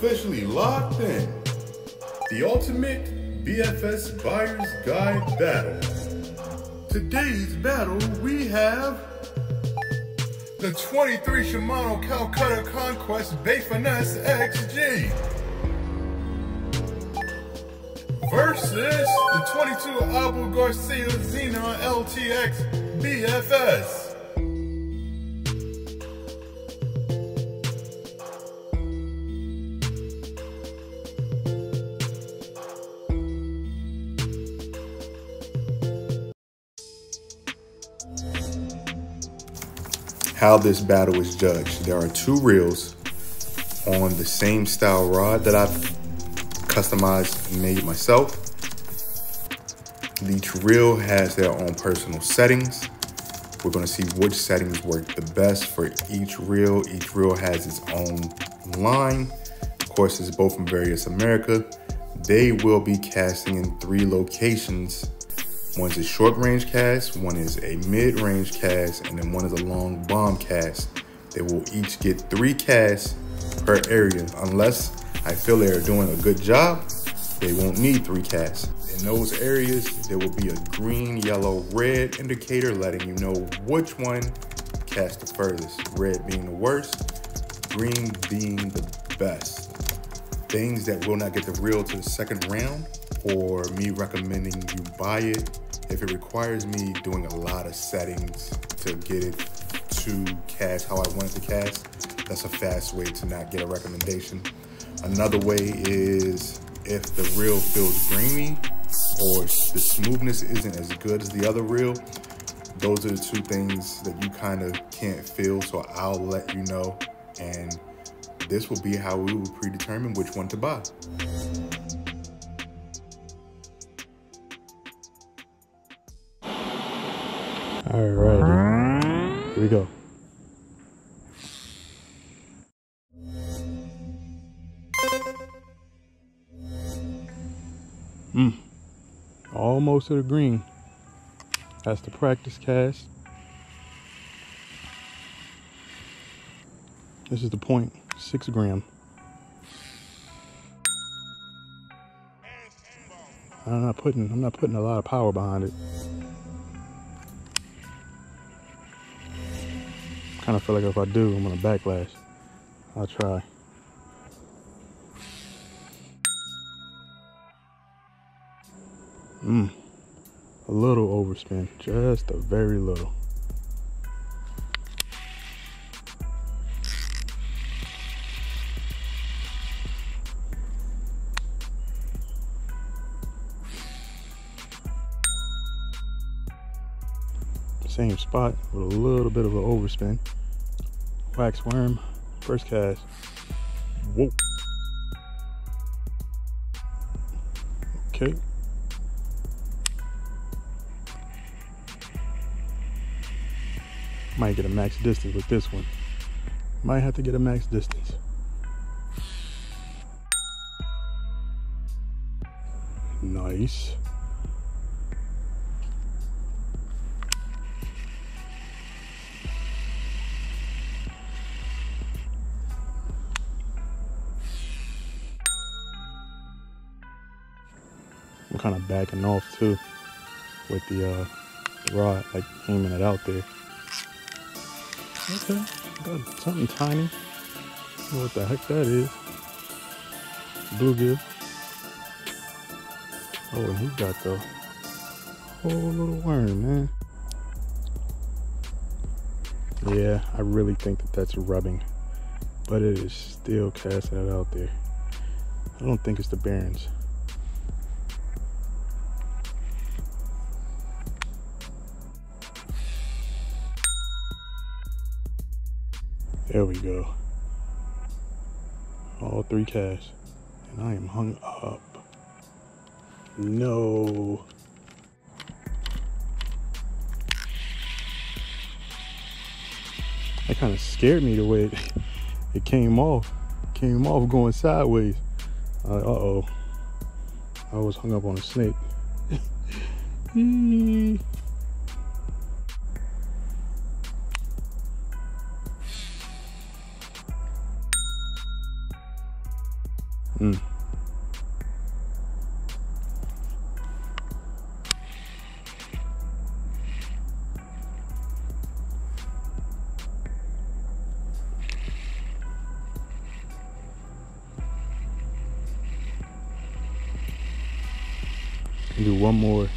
officially locked in. The ultimate BFS buyer's guide battle. Today's battle, we have the 23 Shimano Calcutta Conquest finesse XG versus the 22 Abu Garcia Zenon Ltx BFS. How this battle is judged. There are two reels on the same style rod that I've customized and made myself. Each reel has their own personal settings. We're going to see which settings work the best for each reel. Each reel has its own line. Of course, it's both from Various America. They will be casting in 3 locations. One's a short range cast, one is a mid range cast, and then one is a long bomb cast. They will each get 3 casts per area. Unless I feel they are doing a good job, they won't need 3 casts. In those areas, there will be a green, yellow, red indicator letting you know which one cast the furthest. Red being the worst, green being the best. Things that will not get the reel to the second round, or me recommending you buy it if it requires me doing a lot of settings to get it to cast how I want it to cast. That's a fast way to not get a recommendation. Another way is if the reel feels grainy or the smoothness isn't as good as the other reel. Those are the 2 things that you kind of can't feel, so I'll let you know, and this will be how we will predetermine which one to buy. Alrighty, here we go. Almost to the green. That's the practice cast. This is the point, 6 gram. I'm not putting a lot of power behind it. Kind of feel like if I do, I'm gonna backlash. I'll try. A little overspin, just a very little. Same spot with a little bit of an overspin. Wax worm, first cast. Whoa. Okay. Might get a max distance with this one. Might have to get a max distance. Nice. I'm kind of backing off too with the rod, like aiming it out there. Okay, got something tiny. I don't know what the heck that is. Bluegill. Oh, and he got the whole little worm, man. Yeah, I really think that that's rubbing, but it is still casting it out there. I don't think it's the bearings. There we go. All 3 casts. And I am hung up. No. That kind of scared me the way it came off. It came off going sideways. Uh-oh. I was hung up on a snake. Do one more.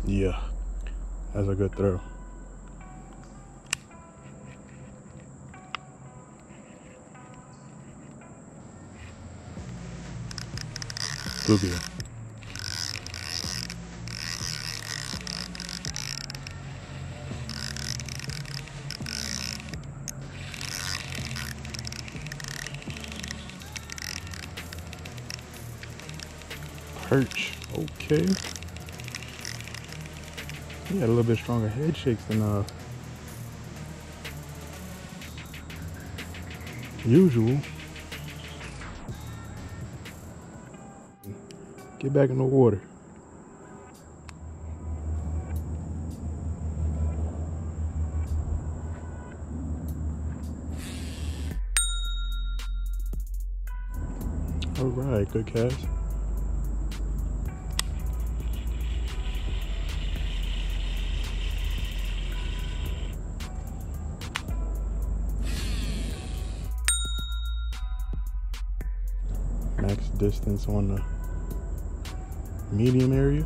Yeah, that's a good throw. Bluegill. Perch, okay. He had a little bit stronger head shakes than usual. Get back in the water. All right, good cast. Max distance on the medium area.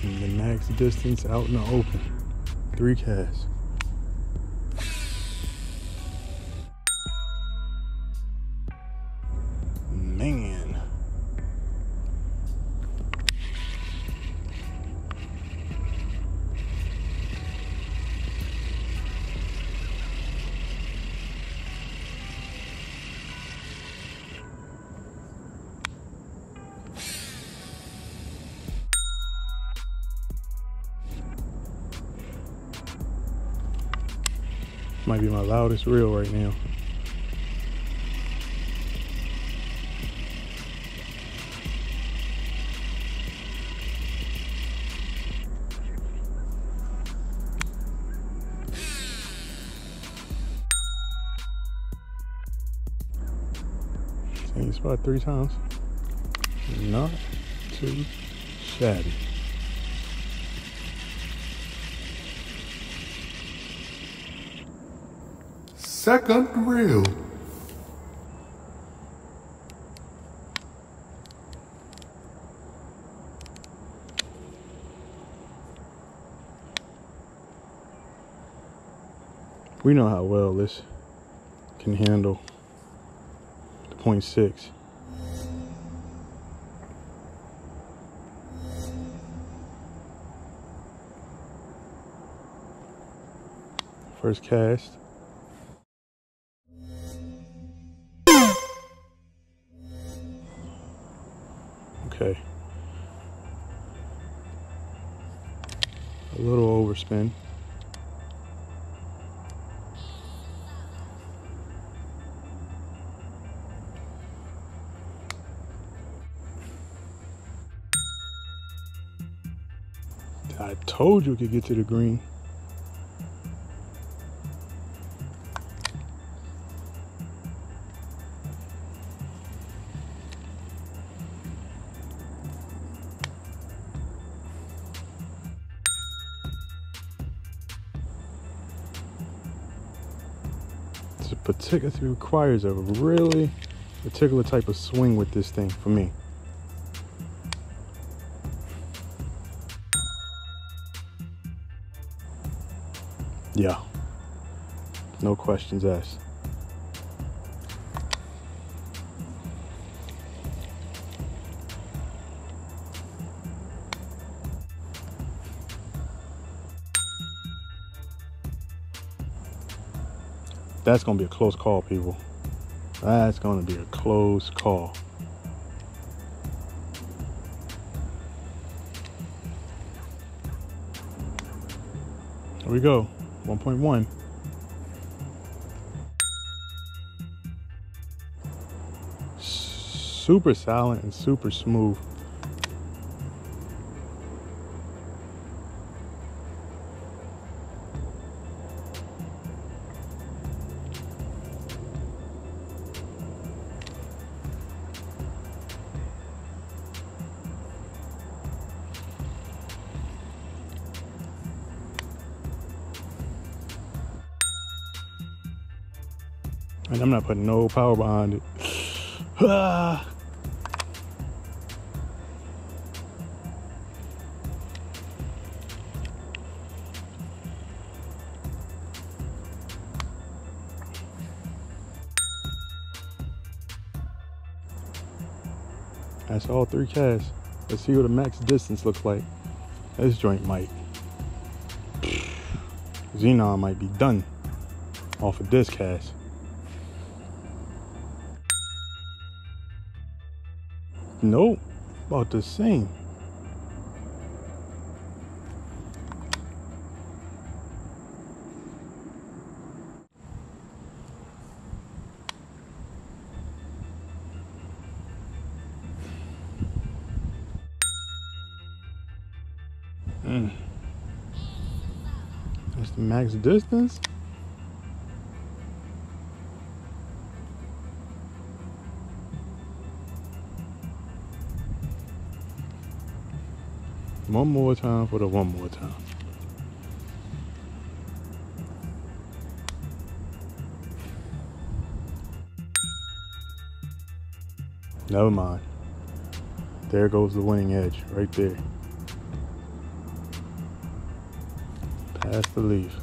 And the max distance out in the open. 3 casts. Man. Might be my loudest reel right now. Same spot 3 times. Not too shabby. Second reel. We know how well this can handle the 0.6. First cast. Okay. A little overspin. I told you it could get to the green. It requires a really particular type of swing with this thing for me. Yeah, no questions asked. That's gonna be a close call, people. That's gonna be a close call. Here we go, 1.1. super silent and super smooth. And I'm not putting no power behind it. Ah. That's all 3 casts. Let's see what the max distance looks like. This joint might. Zenon might be done off of this cast. Nope, about the same. That's the max distance. One more time for the one more time. Never mind. There goes the winning edge right there. Past the leaf.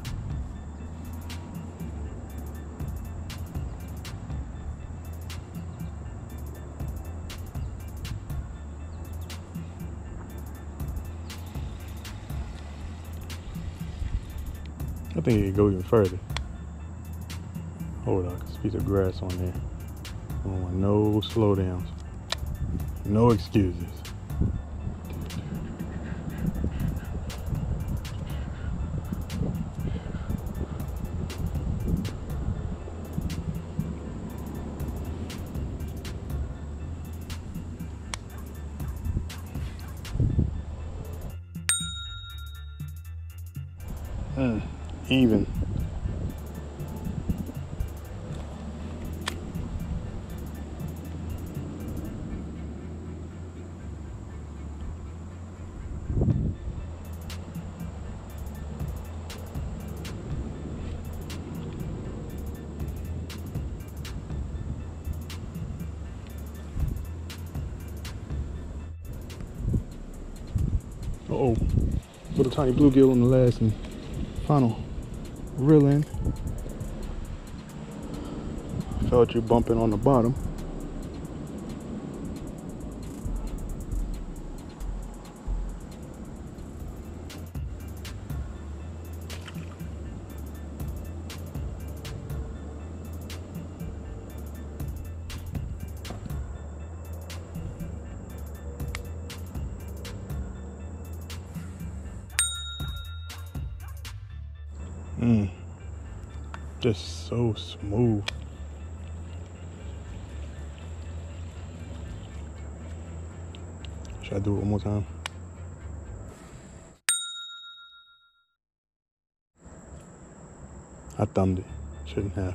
I think it could go even further. Hold on, there's a piece of grass on there. I don't want no slowdowns. No excuses. Even. Uh-oh. Little tiny bluegill on the last and final reel in. Felt you bumping on the bottom. Just so smooth. Should I do it one more time? I thumbed it. Shouldn't have.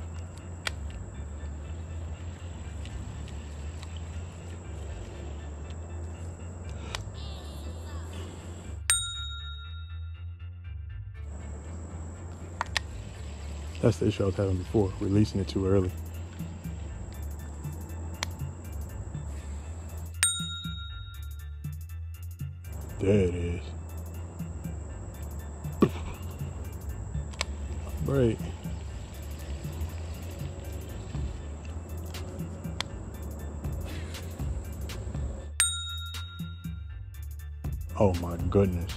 That's the issue I was having before, releasing it too early. There it is. Break. Oh my goodness.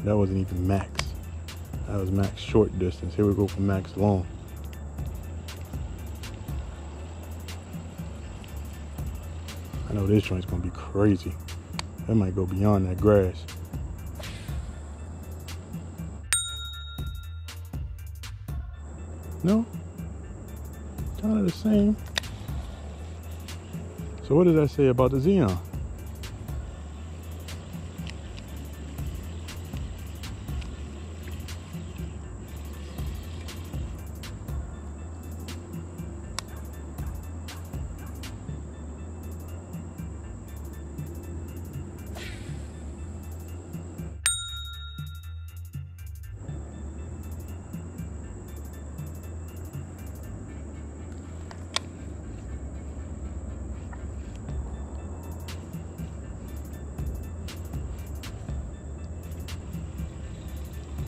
That wasn't even max. That was max short distance. Here we go for max long. I know this joint's gonna be crazy. That might go beyond that grass. No? Kind of the same. So what did I say about the Zenon?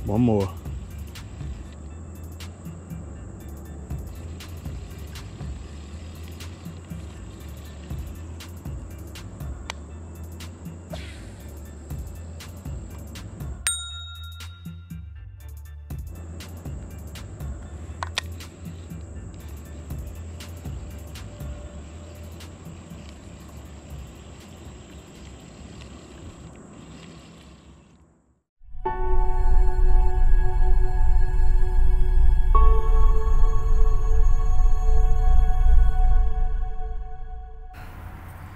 One more.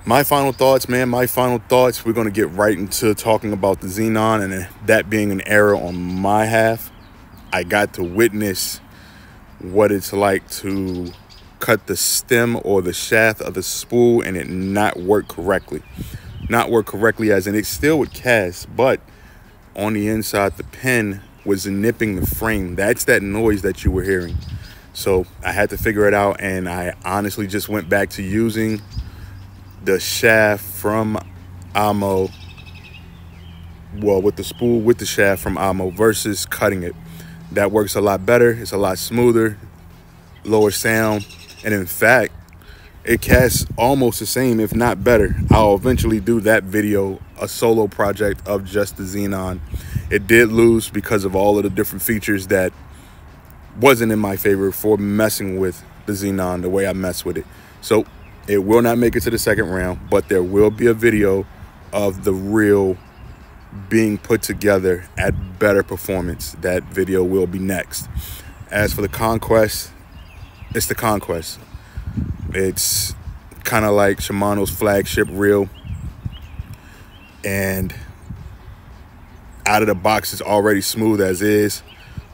My final thoughts, man, we're going to get right into talking about the Zenon, and that being an error on my half. I got to witness what it's like to cut the stem or the shaft of the spool and it not work correctly. Not work correctly as in it still would cast, but on the inside the pin was nipping the frame. That's that noise that you were hearing. So I had to figure it out, and I honestly just went back to using the shaft from Amo, well, with the spool with the shaft from Amo versus cutting it. That works a lot better. It's a lot smoother, lower sound, and in fact, it casts almost the same, if not better. I'll eventually do that video, a solo project of just the Zenon. It did lose because of all of the different features that wasn't in my favor for messing with the Zenon the way I mess with it. So it will not make it to the second round, but there will be a video of the reel being put together at better performance. That video will be next. As for the Conquest, it's the Conquest. It's kind of like Shimano's flagship reel, and out of the box it's already smooth as is.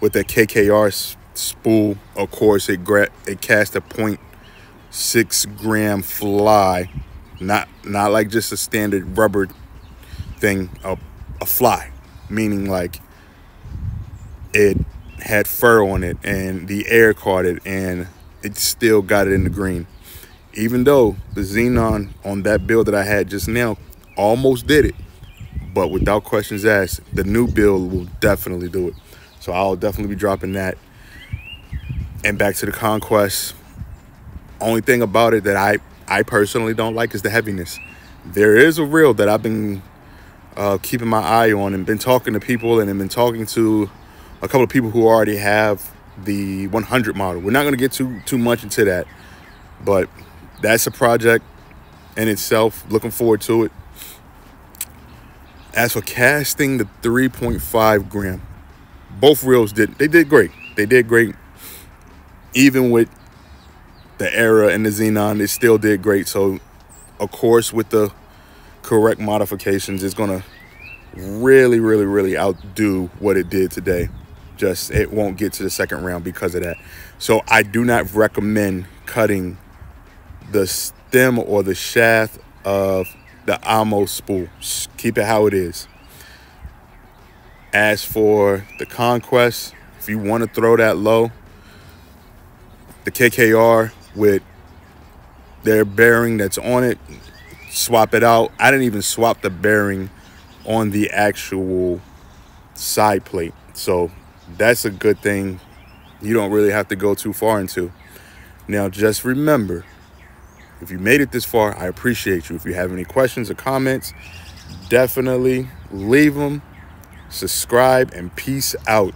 With the KKR spool, of course, it cast a 0.6 gram fly, not like just a standard rubber thing, a fly, meaning like it had fur on it and the air caught it and it still got it in the green. Even though the Zenon on that build that I had just now almost did it, but without questions asked, the new build will definitely do it. So I'll definitely be dropping that. And back to the Conquest. Only thing about it that I personally don't like is the heaviness. There is a reel that I've been keeping my eye on and been talking to people, and I've been talking to a couple of people who already have the 100 model. We're not going to get too much into that, but that's a project in itself. Looking forward to it. As for casting the 3.5 gram, both reels did great. They did great. Even with the Era and the Zenon, it still did great. So, of course, with the correct modifications, it's going to really, really, really outdo what it did today. Just, it won't get to the second round because of that. So, I do not recommend cutting the stem or the shaft of the Amo spool. Just keep it how it is. As for the Conquest, if you want to throw that low, the KKR with their bearing that's on it, swap it out. I didn't even swap the bearing on the actual side plate. So that's a good thing. You don't really have to go too far into. Now, just remember, if you made it this far, I appreciate you. If you have any questions or comments, definitely leave them. Subscribe and peace out.